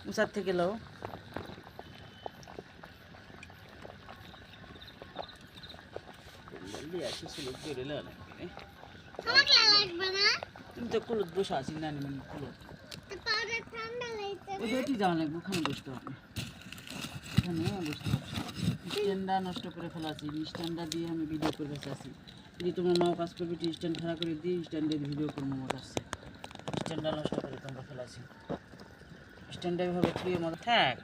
উঁচার থেকে লও। তুমি তো কুলত বসে আছি নানি মানে কুলত ওইটি যাওয়া লাগবে, ওখানে বসতে হবে, এখানে বসতে হবে। স্ট্যান্ডটা নষ্ট করে ফেলাছি, স্ট্যান্ডটা দিয়ে আমি ভিডিও করে ফেলাছি। যদি তোমার মাও কাজ করবে স্ট্যান্ড খারাপ করে দিয়ে স্ট্যান্ডের ভিডিও করবো মতো আসছে। স্ট্যান্ডটা নষ্ট করে তোমরা ফেলাছি, স্ট্যান্ডটা এভাবে থুয়ে মতো থাক,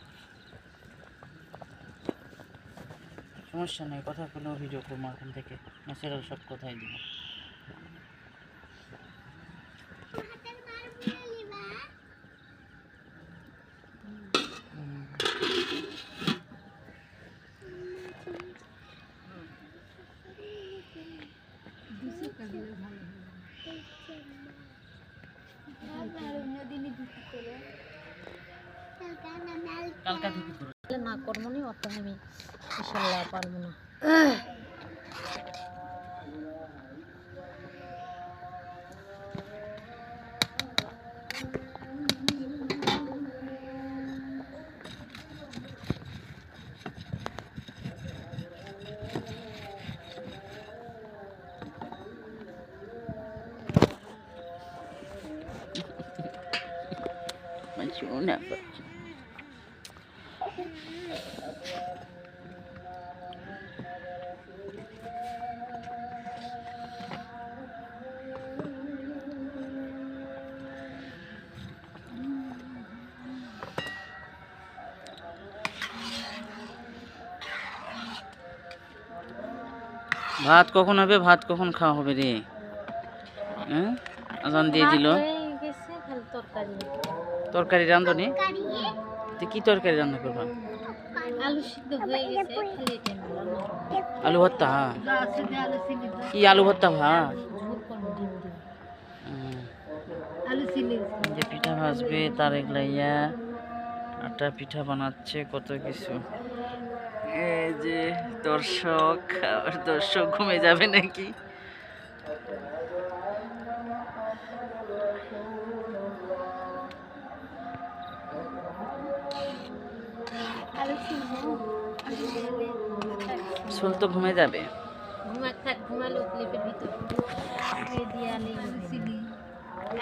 সমস্যা নেই। কথা কোনো ভিডিও করবো এখন থেকে, ন্যাচারাল সব কথাই দিব। কালকা থেকে না করবো নি অত আমি ইনশাল্লাহ পারবো না। ভাত কখন হবে, ভাত কখন খাওয়া হবে রে? হ্যাঁ, আজান দিয়ে দিল। তরকারি রাঁধুনি? কি তরকারি রান্না করবা? আলু সিদ্ধ হয়ে গেছে, আলু ভর্তা? কি আলু ভর্তা ভাত? যে পিঠা ভাজবে তার এগলাইয়া আটা পিঠা বানাচ্ছে, কত কিছু। এই যে দর্শক, আর দর্শক ঘুমে যাবে নাকি? সোল তো ঘুমে যাবে।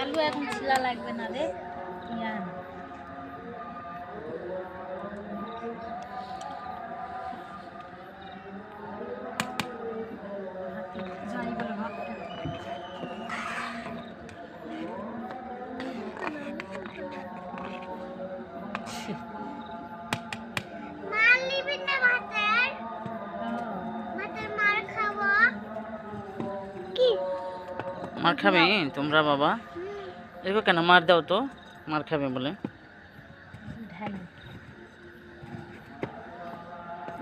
আলু এখন ছিলা লাগবে না রে। মার খাবে তোমরা বাবা? দেখো কেন মার দাও তো, মার খাবে বলে।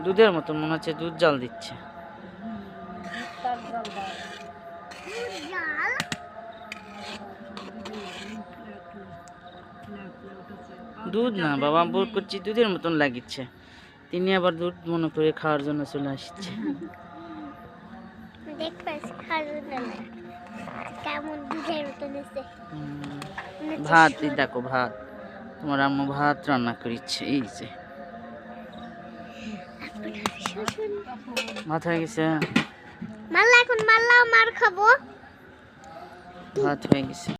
দুধের মতন মনে হচ্ছে, দুধ জাল দিচ্ছে। দুধ না বাবা, বোর করছি দুধের মতন লাগিচ্ছে। তিনি আবার দুধ মনে করে খাওয়ার জন্য চলে আসছে। ভাত দেখো, ভাত তোমার আম্মু ভাত রান্না করেছে। এই যে ভাত হয়ে গেছে, মাল্লা এখন মাল্লা মার খাবো, ভাত হয়ে গেছে।